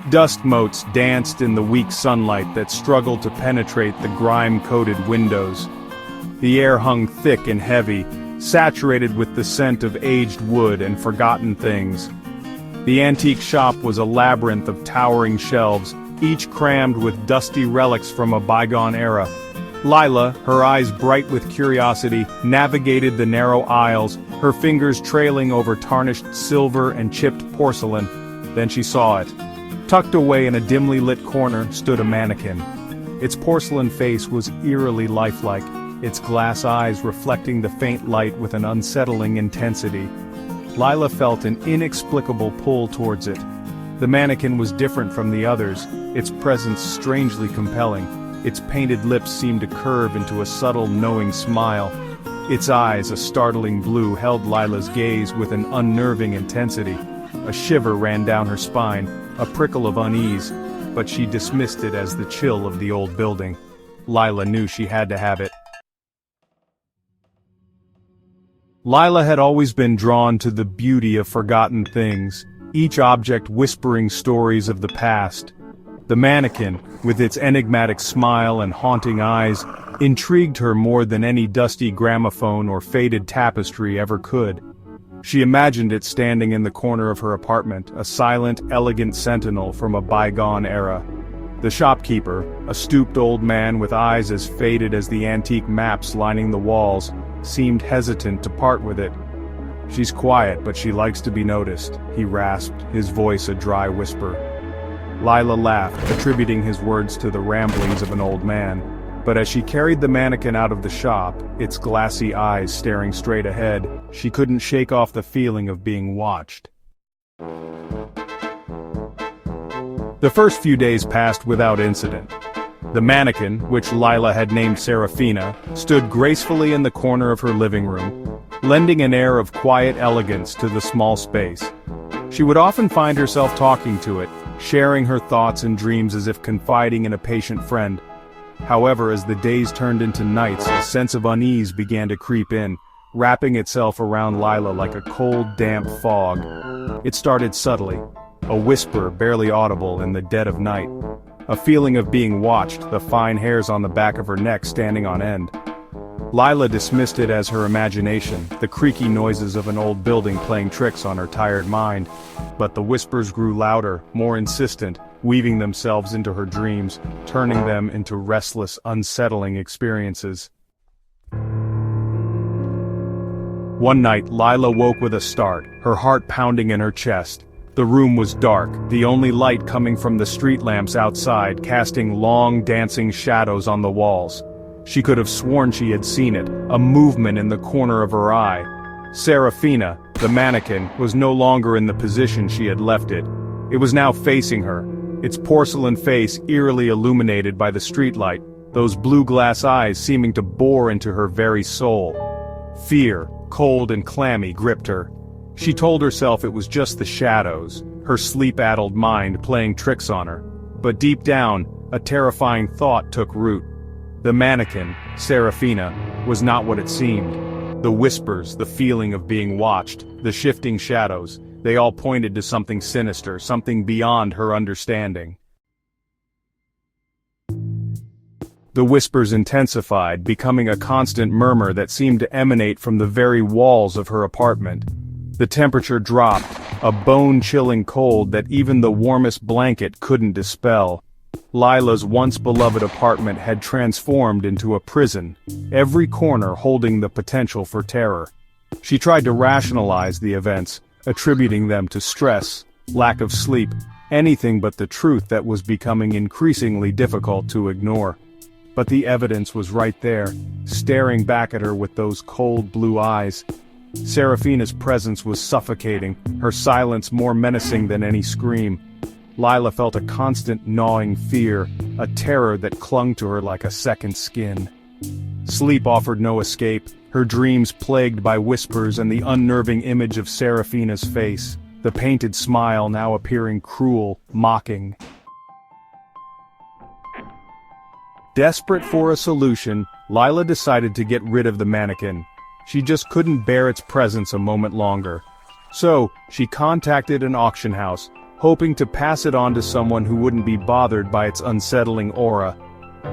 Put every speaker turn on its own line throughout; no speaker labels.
Dust motes danced in the weak sunlight that struggled to penetrate the grime-coated windows. The air hung thick and heavy, saturated with the scent of aged wood and forgotten things. The antique shop was a labyrinth of towering shelves, each crammed with dusty relics from a bygone era. Lila, her eyes bright with curiosity, navigated the narrow aisles, her fingers trailing over tarnished silver and chipped porcelain. Then she saw it. Tucked away in a dimly lit corner stood a mannequin. Its porcelain face was eerily lifelike, its glass eyes reflecting the faint light with an unsettling intensity. Lila felt an inexplicable pull towards it. The mannequin was different from the others, its presence strangely compelling. Its painted lips seemed to curve into a subtle, knowing smile. Its eyes, a startling blue, held Lila's gaze with an unnerving intensity. A shiver ran down her spine, a prickle of unease, but she dismissed it as the chill of the old building. Lila knew she had to have it. Lila had always been drawn to the beauty of forgotten things, each object whispering stories of the past. The mannequin, with its enigmatic smile and haunting eyes, intrigued her more than any dusty gramophone or faded tapestry ever could. She imagined it standing in the corner of her apartment, a silent, elegant sentinel from a bygone era. The shopkeeper, a stooped old man with eyes as faded as the antique maps lining the walls, seemed hesitant to part with it. "She's quiet, but she likes to be noticed," he rasped, his voice a dry whisper. Lila laughed, attributing his words to the ramblings of an old man. But as she carried the mannequin out of the shop, its glassy eyes staring straight ahead, she couldn't shake off the feeling of being watched. The first few days passed without incident. The mannequin, which Lila had named Serafina, stood gracefully in the corner of her living room, lending an air of quiet elegance to the small space. She would often find herself talking to it, sharing her thoughts and dreams as if confiding in a patient friend. However, as the days turned into nights, a sense of unease began to creep in, wrapping itself around Lila like a cold, damp fog. It started subtly, a whisper barely audible in the dead of night. A feeling of being watched, the fine hairs on the back of her neck standing on end. Lila dismissed it as her imagination, the creaky noises of an old building playing tricks on her tired mind. But the whispers grew louder, more insistent, weaving themselves into her dreams, turning them into restless, unsettling experiences. One night, Lila woke with a start, her heart pounding in her chest. The room was dark, the only light coming from the street lamps outside, casting long, dancing shadows on the walls. She could have sworn she had seen it, a movement in the corner of her eye. Serafina, the mannequin, was no longer in the position she had left it. It was now facing her, its porcelain face eerily illuminated by the streetlight, those blue glass eyes seeming to bore into her very soul. Fear, cold and clammy, gripped her. She told herself it was just the shadows, her sleep-addled mind playing tricks on her. But deep down, a terrifying thought took root. The mannequin, Serafina, was not what it seemed. The whispers, the feeling of being watched, the shifting shadows, they all pointed to something sinister, something beyond her understanding. The whispers intensified, becoming a constant murmur that seemed to emanate from the very walls of her apartment. The temperature dropped, a bone-chilling cold that even the warmest blanket couldn't dispel. Lila's once beloved apartment had transformed into a prison, every corner holding the potential for terror. She tried to rationalize the events, attributing them to stress, lack of sleep, anything but the truth that was becoming increasingly difficult to ignore. But the evidence was right there, staring back at her with those cold blue eyes. Serafina's presence was suffocating, her silence more menacing than any scream. Lila felt a constant gnawing fear, a terror that clung to her like a second skin. Sleep offered no escape, her dreams plagued by whispers and the unnerving image of Serafina's face, the painted smile now appearing cruel, mocking. Desperate for a solution, Lila decided to get rid of the mannequin. She just couldn't bear its presence a moment longer. So, she contacted an auction house, hoping to pass it on to someone who wouldn't be bothered by its unsettling aura.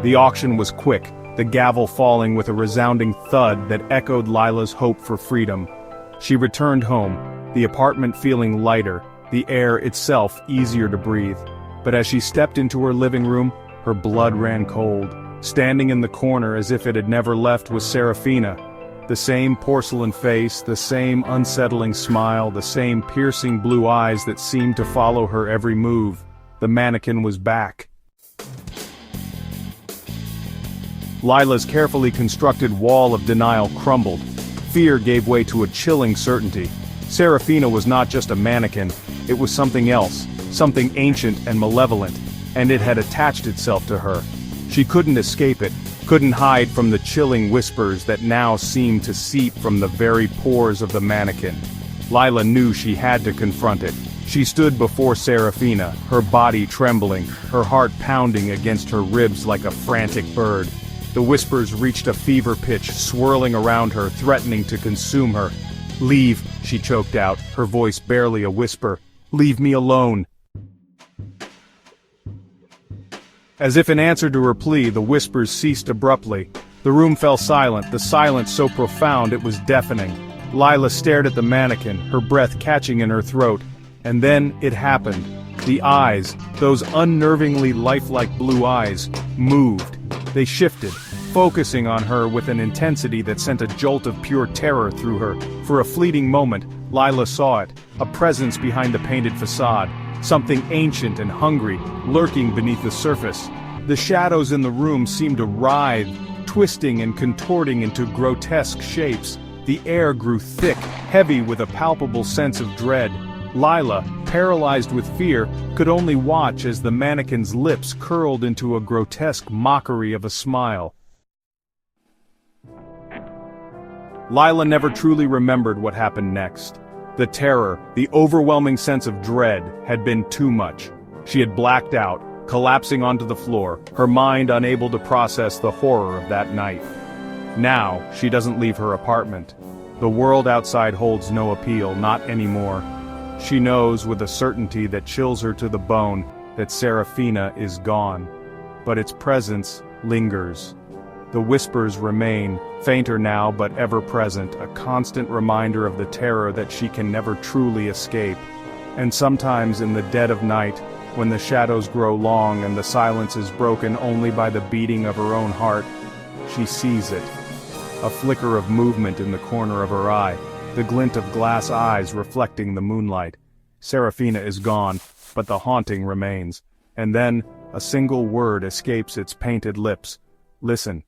The auction was quick, the gavel falling with a resounding thud that echoed Lila's hope for freedom. She returned home, the apartment feeling lighter, the air itself easier to breathe. But as she stepped into her living room, her blood ran cold. Standing in the corner as if it had never left was Serafina. The same porcelain face, the same unsettling smile, the same piercing blue eyes that seemed to follow her every move. The mannequin was back. Lila's carefully constructed wall of denial crumbled. Fear gave way to a chilling certainty. Serafina was not just a mannequin, it was something else, something ancient and malevolent, and it had attached itself to her. She couldn't escape it, couldn't hide from the chilling whispers that now seemed to seep from the very pores of the mannequin. Lila knew she had to confront it. She stood before Serafina, her body trembling, her heart pounding against her ribs like a frantic bird. The whispers reached a fever pitch, swirling around her, threatening to consume her. "Leave," she choked out, her voice barely a whisper. "Leave me alone." As if in answer to her plea, the whispers ceased abruptly. The room fell silent, the silence so profound it was deafening. Lila stared at the mannequin, her breath catching in her throat. And then it happened. The eyes, those unnervingly lifelike blue eyes, moved. They shifted, focusing on her with an intensity that sent a jolt of pure terror through her. For a fleeting moment, Lila saw it, a presence behind the painted facade, something ancient and hungry, lurking beneath the surface. The shadows in the room seemed to writhe, twisting and contorting into grotesque shapes. The air grew thick, heavy with a palpable sense of dread. Lila, paralyzed with fear, could only watch as the mannequin's lips curled into a grotesque mockery of a smile. Lila never truly remembered what happened next. The terror, the overwhelming sense of dread, had been too much. She had blacked out, collapsing onto the floor, her mind unable to process the horror of that night. Now, she doesn't leave her apartment. The world outside holds no appeal, not anymore. She knows with a certainty that chills her to the bone that Serafina is gone. But its presence lingers. The whispers remain, fainter now but ever present, a constant reminder of the terror that she can never truly escape. And sometimes in the dead of night, when the shadows grow long and the silence is broken only by the beating of her own heart, she sees it. A flicker of movement in the corner of her eye, the glint of glass eyes reflecting the moonlight. Serafina is gone, but the haunting remains. And then, a single word escapes its painted lips. "Listen."